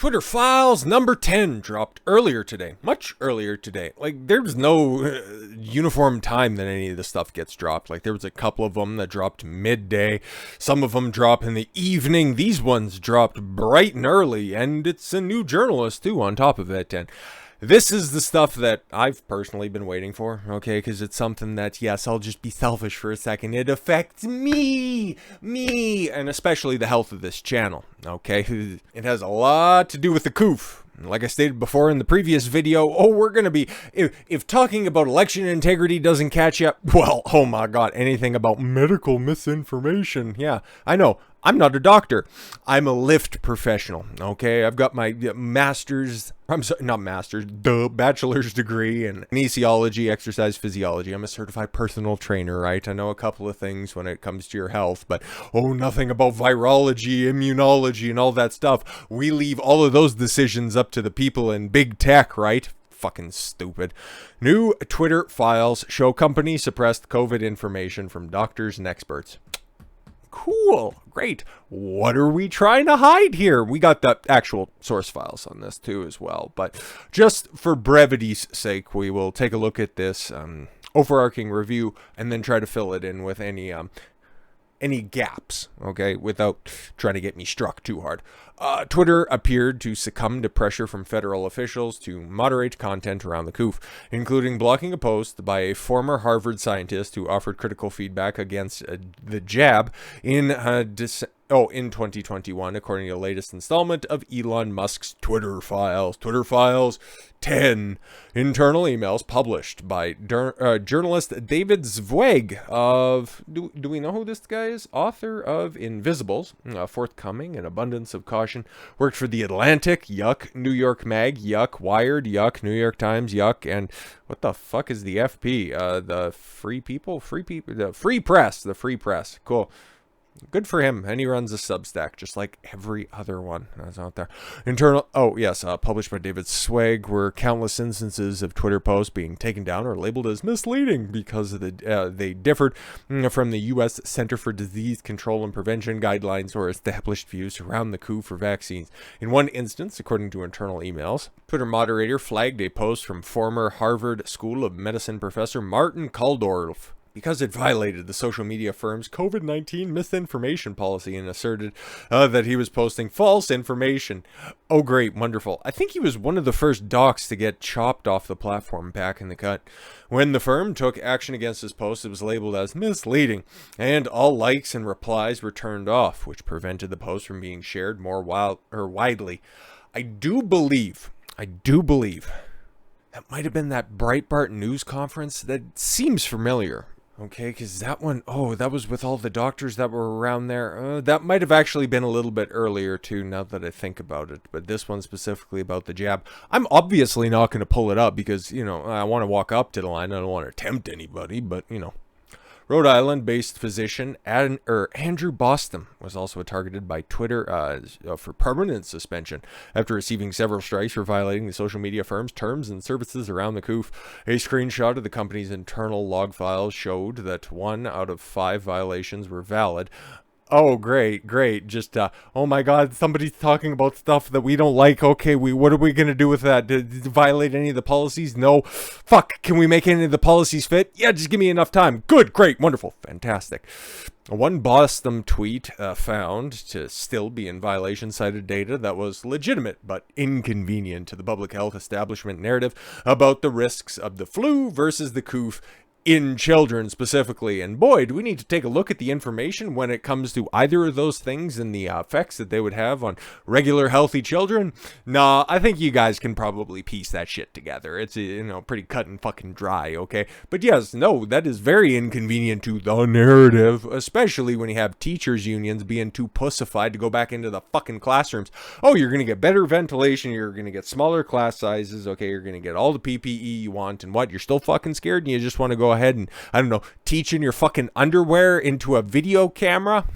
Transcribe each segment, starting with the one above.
Twitter files number 10 dropped earlier today, much earlier today. Like, there's no uniform time that any of this stuff gets dropped. Like, there was a couple of them that dropped midday. Some of them drop in the evening. These ones dropped bright and early, and it's a new journalist, too, on top of it. And this is the stuff that I've personally been waiting for, okay? Because it's something that, yes, I'll just be selfish for a second. It affects me, and especially the health of this channel, okay? It has a lot to do with the Coof. Like I stated before in the previous video, we're going to be, if talking about election integrity doesn't catch you, well, oh my god, anything about medical misinformation, yeah, I know. I'm not a doctor. I'm a lift professional, okay? I've got my bachelor's degree in kinesiology, exercise physiology. I'm a certified personal trainer, right? I know a couple of things when it comes to your health, but nothing about virology, immunology, and all that stuff. We leave all of those decisions up to the people in big tech, right? Fucking stupid. New Twitter files show company suppressed COVID information from doctors and experts. Cool, great. What are we trying to hide here? We got the actual source files on this too as well, but just for brevity's sake, we will take a look at this overarching review and then try to fill it in with any gaps, okay, without trying to get me struck too hard. Twitter appeared to succumb to pressure from federal officials to moderate content around the Coof, including blocking a post by a former Harvard scientist who offered critical feedback against the jab in 2021, according to the latest installment of Elon Musk's Twitter files. Twitter files 10 internal emails published by journalist David Zweig of, do we know who this guy is? Author of Invisibles, Forthcoming, An Abundance of Caution, worked for The Atlantic, yuck, New York Mag, yuck, Wired, yuck, New York Times, yuck, and what the fuck is the FP? The Free Press, cool. Good for him, and he runs a Substack, just like every other one that's out there. Published by David Zweig, were countless instances of Twitter posts being taken down or labeled as misleading because of they differed from the U.S. Center for Disease Control and Prevention guidelines or established views around the coup for vaccines. In one instance, according to internal emails, Twitter moderator flagged a post from former Harvard School of Medicine professor Martin Kaldorf because it violated the social media firm's COVID-19 misinformation policy and asserted that he was posting false information. Oh, great, wonderful. I think he was one of the first docs to get chopped off the platform back in the cut. When the firm took action against his post, it was labeled as misleading, and all likes and replies were turned off, which prevented the post from being shared more widely. I do believe that might have been that Breitbart news conference. That seems familiar. Okay, because that one, that was with all the doctors that were around there. That might have actually been a little bit earlier, too, now that I think about it. But this one specifically about the jab. I'm obviously not going to pull it up because, I want to walk up to the line. I don't want to tempt anybody, but, Rhode Island-based physician Andrew Boston was also targeted by Twitter for permanent suspension after receiving several strikes for violating the social media firm's terms and services around the Coof. A screenshot of the company's internal log files showed that 1 out of 5 violations were valid. Oh, great. Just, oh my god, somebody's talking about stuff that we don't like. Okay, what are we going to do with that? Did violate any of the policies? No. Fuck, can we make any of the policies fit? Yeah, just give me enough time. Good, great, wonderful, fantastic. One Boston tweet found to still be in violation cited data that was legitimate but inconvenient to the public health establishment narrative about the risks of the flu versus the Coof in children specifically. And boy, do we need to take a look at the information when it comes to either of those things and the effects that they would have on regular healthy children. Nah, I think you guys can probably piece that shit together. It's pretty cut and fucking dry, okay? But yes, no, that is very inconvenient to the narrative, especially when you have teachers unions being too pussified to go back into the fucking classrooms. Oh, you're gonna get better ventilation, you're gonna get smaller class sizes, okay, you're gonna get all the PPE you want, and what, you're still fucking scared and you just want to go ahead and, teach in your fucking underwear into a video camera,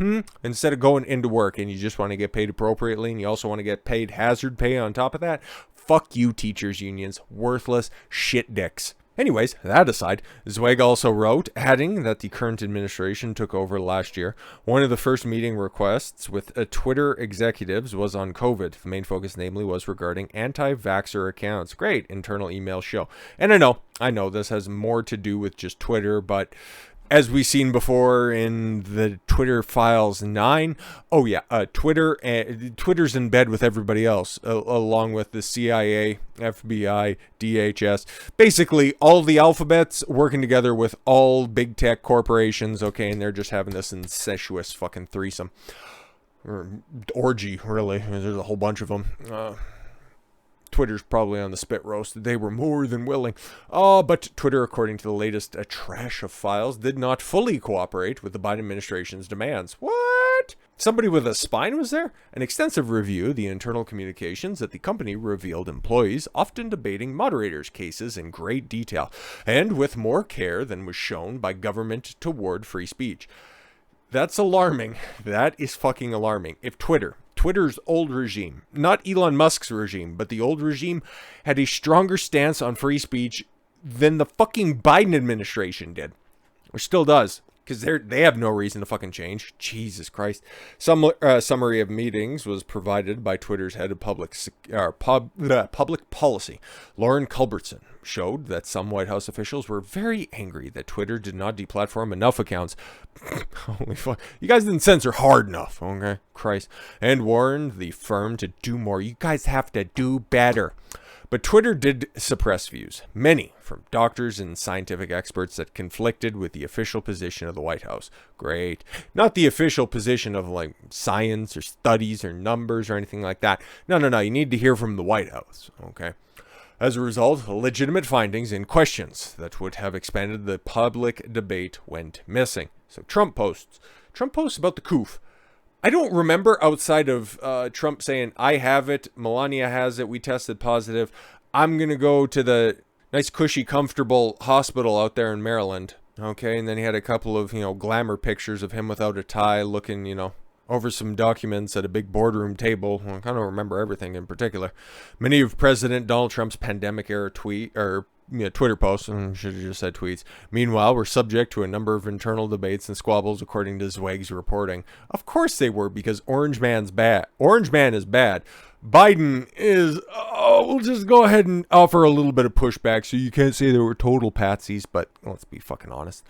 instead of going into work, and you just want to get paid appropriately, and you also want to get paid hazard pay on top of that? Fuck you, teachers unions. Worthless shit dicks. Anyways, that aside, Zweig also wrote, adding that the current administration took over last year. One of the first meeting requests with Twitter executives was on COVID. The main focus, namely, was regarding anti-vaxxer accounts. Great, internal emails show. And I know this has more to do with just Twitter, but as we've seen before in the Twitter Files 9, Twitter's in bed with everybody else, along with the CIA, FBI, DHS. Basically, all the alphabets working together with all big tech corporations, okay, and they're just having this incestuous fucking threesome. Or orgy, really. There's a whole bunch of them. Twitter's probably on the spit roast. They were more than willing. But Twitter, according to the latest trash of files, did not fully cooperate with the Biden administration's demands. What? Somebody with a spine was there? An extensive review of the internal communications at the company revealed employees often debating moderators' cases in great detail, and with more care than was shown by government toward free speech. That's alarming. That is fucking alarming. If Twitter's old regime, not Elon Musk's regime, but the old regime, had a stronger stance on free speech than the fucking Biden administration did, or still does, because they have no reason to fucking change. Jesus Christ. Some summary of meetings was provided by Twitter's head of public policy, Lauren Culbertson, showed that some White House officials were very angry that Twitter did not deplatform enough accounts. Holy fuck. You guys didn't censor hard enough, okay? Christ. And warned the firm to do more. You guys have to do better. But Twitter did suppress views, many from doctors and scientific experts, that conflicted with the official position of the White House. Great. Not the official position of like science or studies or numbers or anything like that. No. You need to hear from the White House, okay? As a result, legitimate findings and questions that would have expanded the public debate went missing. So Trump posts about the Coof. I don't remember, outside of Trump saying, I have it, Melania has it, we tested positive, I'm going to go to the nice, cushy, comfortable hospital out there in Maryland. Okay, and then he had a couple of, glamour pictures of him without a tie looking, over some documents at a big boardroom table. I don't remember everything in particular. Many of President Donald Trump's pandemic-era Twitter posts, and should have just said tweets, meanwhile, were subject to a number of internal debates and squabbles, according to Zweig's reporting. Of course they were, because Orange Man is bad. Biden is, we'll just go ahead and offer a little bit of pushback, so you can't say they were total patsies, but let's be fucking honest.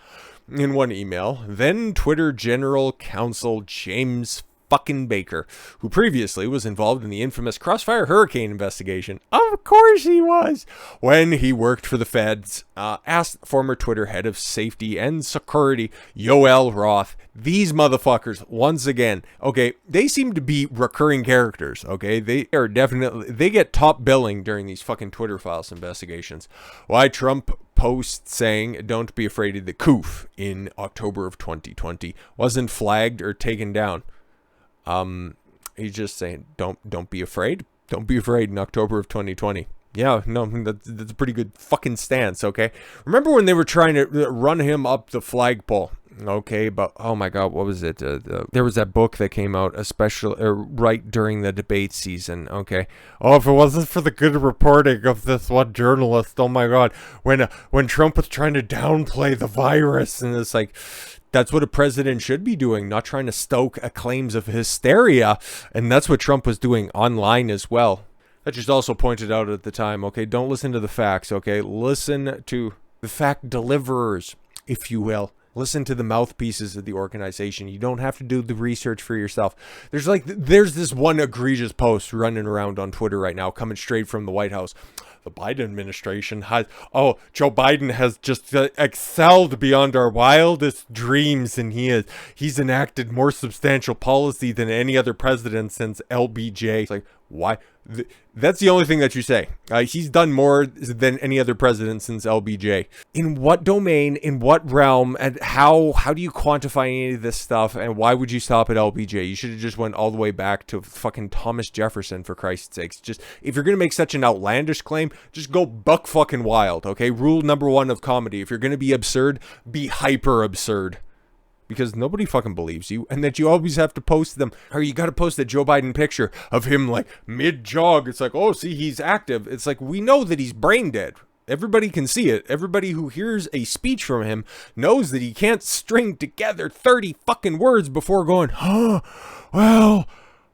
In one email, then Twitter General Counsel James fucking Baker, who previously was involved in the infamous Crossfire Hurricane investigation, of course he was, when he worked for the feds, asked former Twitter head of safety and security, Yoel Roth, these motherfuckers, once again, okay, they seem to be recurring characters, okay, they get top billing during these fucking Twitter Files investigations. Why Trump post saying don't be afraid of the Coof in October of 2020 wasn't flagged or taken down. He's just saying don't be afraid. Don't be afraid in October of 2020. Yeah, no, that's a pretty good fucking stance, okay? Remember when they were trying to run him up the flagpole? Okay, but oh my god, what was it? There was that book that came out, right during the debate season. Okay, if it wasn't for the good reporting of this one journalist, oh my god, when Trump was trying to downplay the virus, and it's like, that's what a president should be doing, not trying to stoke claims of hysteria, and that's what Trump was doing online as well. That just also pointed out at the time. Okay, don't listen to the facts. Okay, listen to the fact deliverers, if you will. Listen to the mouthpieces of the organization. You don't have to do the research for yourself. There's this one egregious post running around on Twitter right now, coming straight from the White House. The Biden administration Joe Biden has just excelled beyond our wildest dreams, and he's enacted more substantial policy than any other president since LBJ. It's like, why? That's the only thing that you say. He's done more than any other president since LBJ. In what domain, in what realm, and how do you quantify any of this stuff, and why would you stop at LBJ? You should have just went all the way back to fucking Thomas Jefferson, for Christ's sakes. Just, if you're going to make such an outlandish claim, just go buck fucking wild, okay? Rule number one of comedy. If you're going to be absurd, be hyper absurd. Because nobody fucking believes you, and that you always have to post them, or you got to post a Joe Biden picture of him like mid-jog. It's like, oh, see, he's active. It's like, we know that he's brain dead. Everybody can see it. Everybody who hears a speech from him knows that he can't string together 30 fucking words before going, well,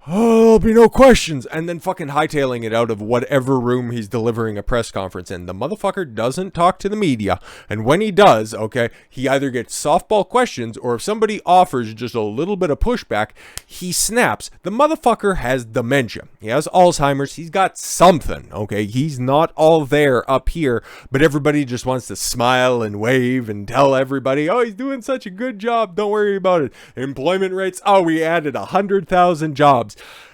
there'll be no questions, and then fucking hightailing it out of whatever room he's delivering a press conference in. The motherfucker doesn't talk to the media, and when he does, okay, he either gets softball questions, or if somebody offers just a little bit of pushback, he snaps. The motherfucker has dementia. He has Alzheimer's. He's got something, okay? He's not all there up here, but everybody just wants to smile and wave and tell everybody, oh, he's doing such a good job. Don't worry about it. Employment rates, oh, we added 100,000 jobs.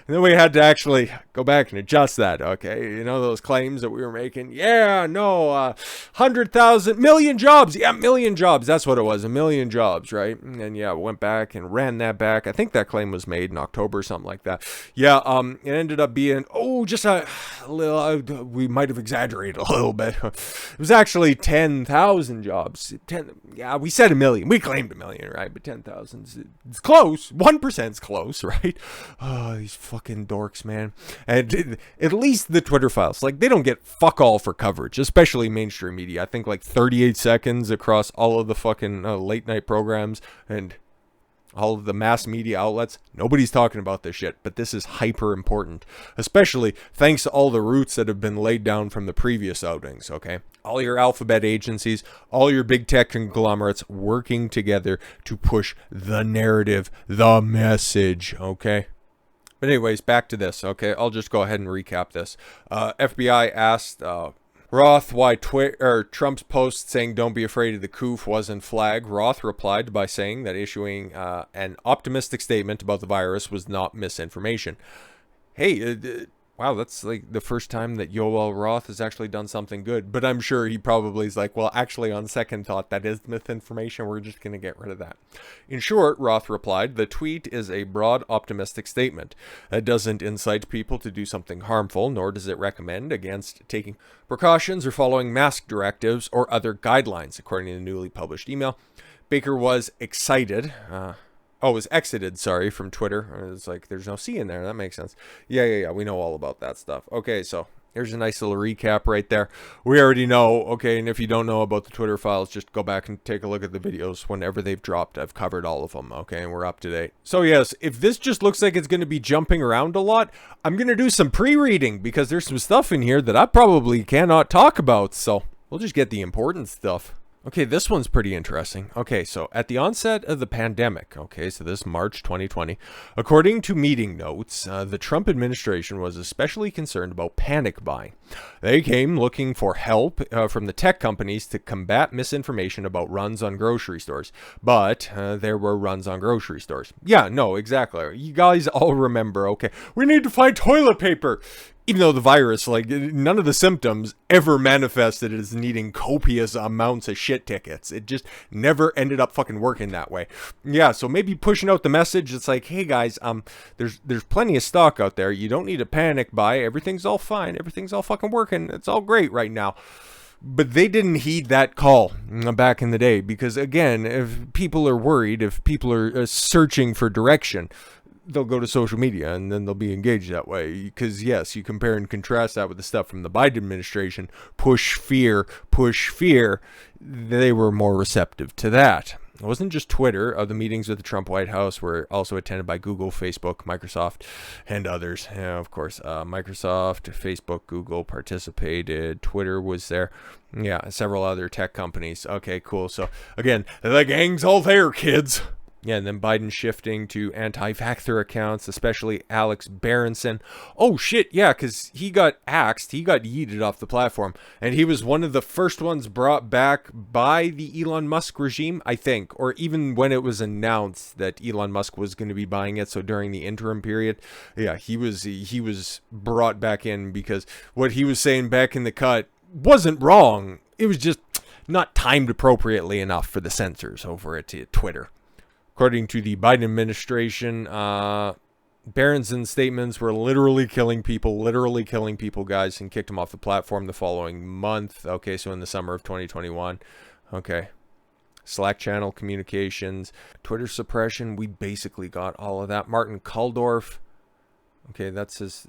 And then we had to actually go back and adjust that, okay? You know, those claims that we were making? Yeah, no, 100,000, million jobs. Yeah, million jobs. That's what it was, a million jobs, right? And yeah, went back and ran that back. I think that claim was made in October or something like that. Yeah, it ended up being, just a little, we might have exaggerated a little bit. It was actually 10,000 jobs. Yeah, we said a million. We claimed a million, right? But 10,000, it's close. 1%'s close, right? These fucking dorks, man. And at least the Twitter files, like, they don't get fuck all for coverage, especially mainstream media. I think like 38 seconds across all of the fucking late night programs and all of the mass media outlets. Nobody's talking about this shit, but this is hyper important, especially thanks to all the roots that have been laid down from the previous outings, okay? All your alphabet agencies, all your big tech conglomerates working together to push the narrative, the message, okay? But anyways, back to this, okay? I'll just go ahead and recap this. FBI asked Roth why Trump's post saying don't be afraid of the Coof wasn't flagged. Roth replied by saying that issuing an optimistic statement about the virus was not misinformation. Hey, wow, that's like the first time that Yoel Roth has actually done something good. But I'm sure he probably is like, well, actually, on second thought, that is misinformation. We're just going to get rid of that. In short, Roth replied, the tweet is a broad, optimistic statement. It doesn't incite people to do something harmful, nor does it recommend against taking precautions or following mask directives or other guidelines, according to the newly published email. Baker was excited. Was exited, from Twitter. It's like, there's no C in there. That makes sense. Yeah. We know all about that stuff. Okay, so here's a nice little recap right there. We already know, okay, and if you don't know about the Twitter files, just go back and take a look at the videos whenever they've dropped. I've covered all of them, okay, and we're up to date. So yes, if this just looks like it's going to be jumping around a lot, I'm going to do some pre-reading because there's some stuff in here that I probably cannot talk about, so we'll just get the important stuff. Okay, this one's pretty interesting. Okay, so at the onset of the pandemic, okay, so this March 2020, according to meeting notes, the Trump administration was especially concerned about panic buying. They came looking for help from the tech companies to combat misinformation about runs on grocery stores. But there were runs on grocery stores. Yeah, no, exactly. You guys all remember, okay, we need to find toilet paper. Even though the virus, like, none of the symptoms ever manifested as needing copious amounts of shit tickets. It just never ended up fucking working that way. Yeah, so maybe pushing out the message, it's like, hey guys, there's plenty of stock out there. You don't need to panic buy. Everything's all fine. Everything's all fucking working. It's all great right now. But they didn't heed that call back in the day because, again, if people are worried, if people are searching for direction, they'll go to social media and then they'll be engaged that way. Because yes, you compare and contrast that with the stuff from the Biden administration, push fear, they were more receptive to that. It wasn't just Twitter. The meetings with the Trump White House were also attended by Google, Facebook, Microsoft, and others. Yeah, of course, Microsoft, Facebook, Google participated. Twitter was there. Yeah, several other tech companies. Okay, cool. So again, the gang's all there, kids. Yeah, and then Biden shifting to anti-vaxxer accounts, especially Alex Berenson. Oh, shit, yeah, because he got axed. He got yeeted off the platform. And he was one of the first ones brought back by the Elon Musk regime, I think. Or even when it was announced that Elon Musk was going to be buying it. So during the interim period, yeah, he was brought back in because what he was saying back in the cut wasn't wrong. It was just not timed appropriately enough for the censors over at Twitter. According to the Biden administration, Berenson's statements were literally killing people, guys, and kicked him off the platform the following month. Okay, so in the summer of 2021. Okay. Slack channel communications, Twitter suppression, we basically got all of that. Martin Kulldorff. Okay, that's his...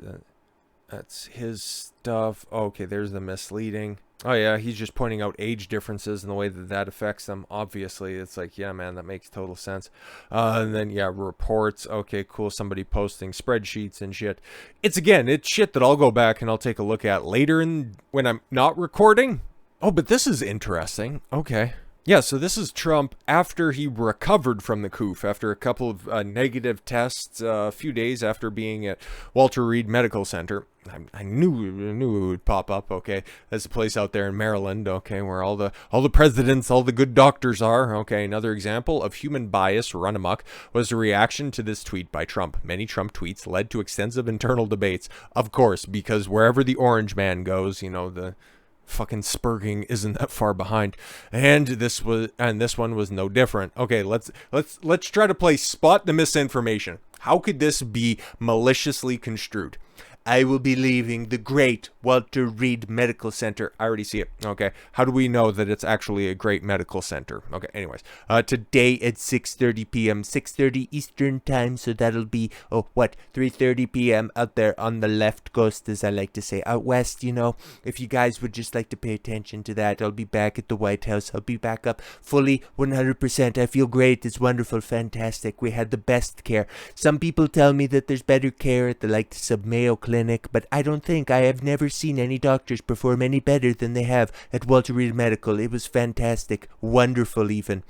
That's his stuff. Okay, there's the misleading. Oh yeah, he's just pointing out age differences and the way that that affects them. Obviously, it's like, yeah, man, that makes total sense. And then yeah, reports. Okay, cool. Somebody posting spreadsheets and shit. It's shit that I'll go back and I'll take a look at later when I'm not recording. Oh, but this is interesting. Okay. Yeah, so this is Trump after he recovered from the Coof, after a couple of negative tests, a few days after being at Walter Reed Medical Center. I knew it would pop up. Okay, that's a place out there in Maryland. Okay, where all the presidents, all the good doctors are. Okay, another example of human bias run amok was the reaction to this tweet by Trump. Many Trump tweets led to extensive internal debates, of course, because wherever the orange man goes, the fucking spurging isn't that far behind, and this one was no different. Okay, let's try to play spot the misinformation. How could this be maliciously construed? I will be leaving the great Walter Reed Medical Center. I already see it. Okay. How do we know that it's actually a great medical center? Okay. Anyways, today at 6:30 p.m., 6:30 Eastern time. So that'll be, 3:30 p.m. out there on the left coast, as I like to say, out west, If you guys would just like to pay attention to that, I'll be back at the White House. I'll be back up fully 100%. I feel great. It's wonderful. Fantastic. We had the best care. Some people tell me that there's better care at the Mayo Clinic. But I have never seen any doctors perform any better than they have at Walter Reed Medical. It was fantastic, wonderful even.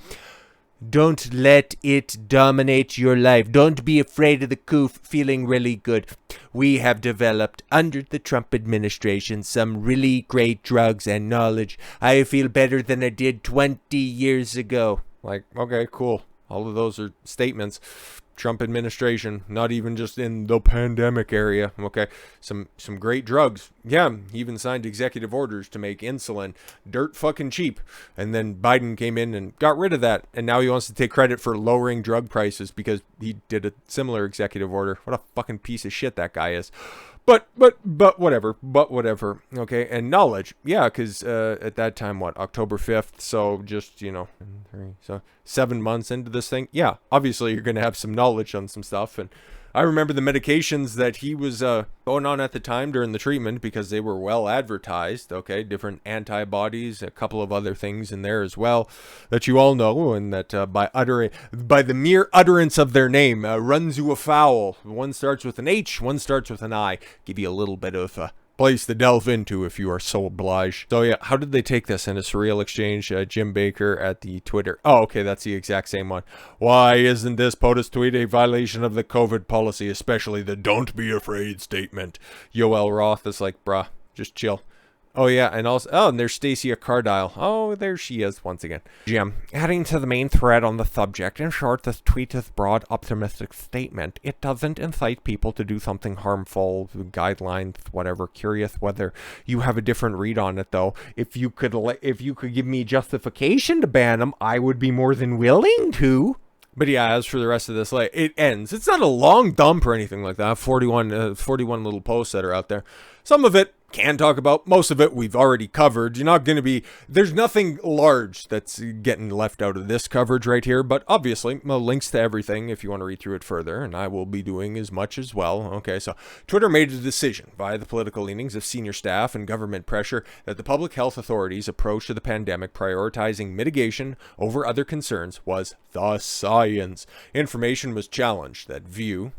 Don't let it dominate your life. Don't be afraid of the Coof feeling really good. We have developed, under the Trump administration, some really great drugs and knowledge. I feel better than I did 20 years ago. Okay, cool. All of those are statements. Trump administration, not even just in the pandemic area. Okay, some great drugs. Yeah, he even signed executive orders to make insulin dirt fucking cheap. And then Biden came in and got rid of that. And now he wants to take credit for lowering drug prices because he did a similar executive order. What a fucking piece of shit that guy is. But whatever. Okay, and knowledge. Yeah, because at that time, October 5th. So just, 7 months into this thing. Yeah, obviously you're going to have some knowledge on some stuff. And I remember the medications that he was going on at the time during the treatment because they were well advertised. Okay, different antibodies, a couple of other things in there as well that you all know, and that by the mere utterance of their name runs you afoul. One starts with an H, one starts with an I. Give you a little bit of place to delve into if you are so obliged. So yeah, how did they take this in a surreal exchange? Jim Baker at the Twitter. Oh, okay, that's the exact same one. Why isn't this POTUS tweet a violation of the COVID policy, especially the "don't be afraid" statement? Yoel Roth is like, bruh, just chill. Oh yeah, and also, and there's Stacia Cardile. Oh, there she is once again. Jim, adding to the main thread on the subject, in short, this tweet is broad, optimistic statement. It doesn't incite people to do something harmful, guidelines, whatever. Curious whether you have a different read on it, though. If you could give me justification to ban them, I would be more than willing to. But yeah, as for the rest of this, it ends. It's not a long dump or anything like that. 41 little posts that are out there. Some of it can talk about. Most of it we've already covered. There's nothing large that's getting left out of this coverage right here, but obviously links to everything if you want to read through it further, and I will be doing as much as well. Okay, so Twitter made a decision via the political leanings of senior staff and government pressure that the public health authorities' approach to the pandemic, prioritizing mitigation over other concerns, was the science. Information that challenged that view,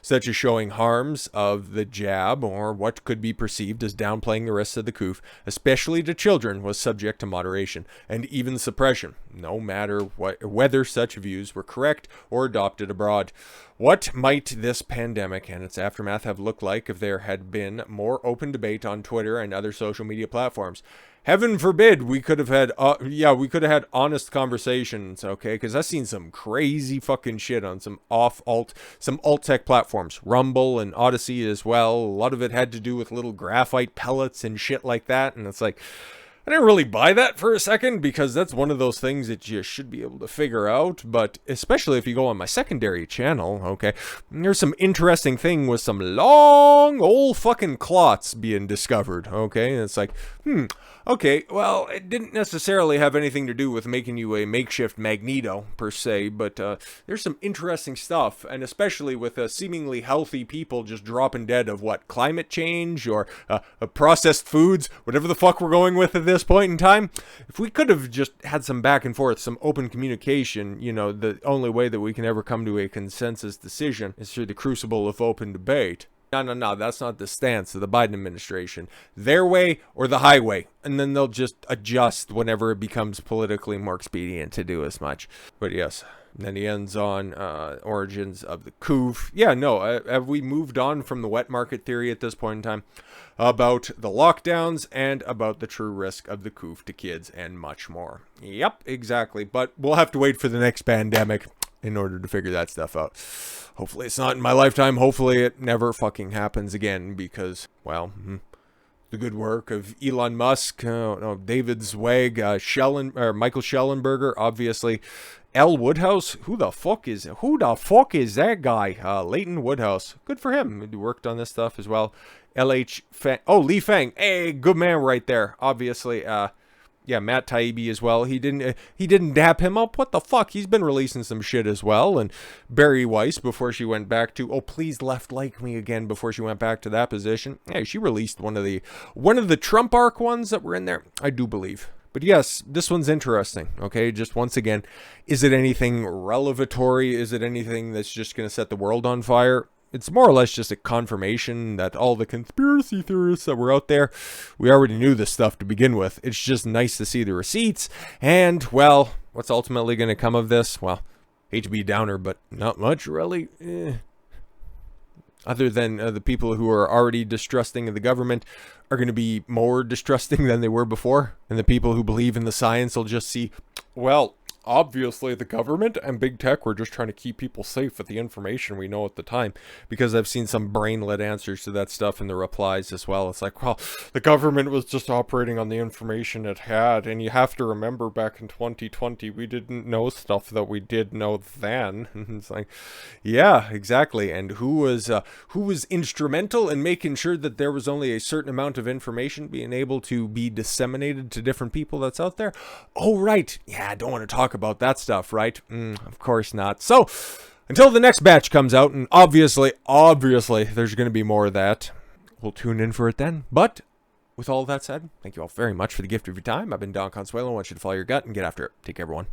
such as showing harms of the jab or what could be perceived as downplaying the risks of the Coof, especially to children, was subject to moderation and even suppression, no matter whether such views were correct or adopted abroad. What might this pandemic and its aftermath have looked like if there had been more open debate on Twitter and other social media platforms? Heaven forbid we could have had, honest conversations, okay? Because I've seen some crazy fucking shit on some alt tech platforms, Rumble and Odyssey as well. A lot of it had to do with little graphite pellets and shit like that, and it's like, I didn't really buy that for a second because that's one of those things that you should be able to figure out. But especially if you go on my secondary channel, okay, there's some interesting thing with some long old fucking clots being discovered, okay? And it's like, okay, well, it didn't necessarily have anything to do with making you a makeshift Magneto, per se, but there's some interesting stuff, and especially with seemingly healthy people just dropping dead of what, climate change, or processed foods, whatever the fuck we're going with at this point in time. If we could have just had some back and forth, some open communication, you know, the only way that we can ever come to a consensus decision is through the crucible of open debate. No, that's not the stance of the Biden administration. Their way or the highway. And then they'll just adjust whenever it becomes politically more expedient to do as much. But yes, then he ends on origins of the Coof. Yeah, no, have we moved on from the wet market theory at this point in time? About the lockdowns and about the true risk of the Coof to kids and much more. Yep, exactly. But we'll have to wait for the next pandemic in order to figure that stuff out. Hopefully it's not in my lifetime. Hopefully it never fucking happens again because, well, the good work of Elon Musk, David Zweig, Michael Schellenberger, obviously, L. Woodhouse. Who the fuck is that guy? Leighton Woodhouse. Good for him. He worked on this stuff as well. L.H. Fang. Oh, Lee Fang. Hey, good man right there. Obviously, yeah, Matt Taibbi as well. He didn't dap him up. What the fuck? He's been releasing some shit as well. And Barry Weiss, before she went back to, oh, please left like me again, before she went back to that position. Hey, she released one of the Trump arc ones that were in there, I do believe. But yes, this one's interesting, okay? Just once again, is it anything revelatory? Is it anything that's just going to set the world on fire? It's more or less just a confirmation that all the conspiracy theorists that were out there, we already knew this stuff to begin with. It's just nice to see the receipts. And, well, what's ultimately going to come of this? Well, hate to be a downer, but not much, really. Other than the people who are already distrusting of the government are going to be more distrusting than they were before. And the people who believe in the science will just see, well, obviously the government and big tech were just trying to keep people safe with the information we know at the time, because I've seen some brain-led answers to that stuff in the replies as well. It's like, well, the government was just operating on the information it had, and you have to remember back in 2020 we didn't know stuff that we did know then. It's like, yeah, exactly. And who was instrumental in making sure that there was only a certain amount of information being able to be disseminated to different people that's out there? Oh, right. Yeah, I don't want to talk about that stuff, right? Of course not. So, until the next batch comes out, and obviously, there's going to be more of that. We'll tune in for it then. But, with all that said, thank you all very much for the gift of your time. I've been Don Consuelo. I want you to follow your gut and get after it. Take care, everyone.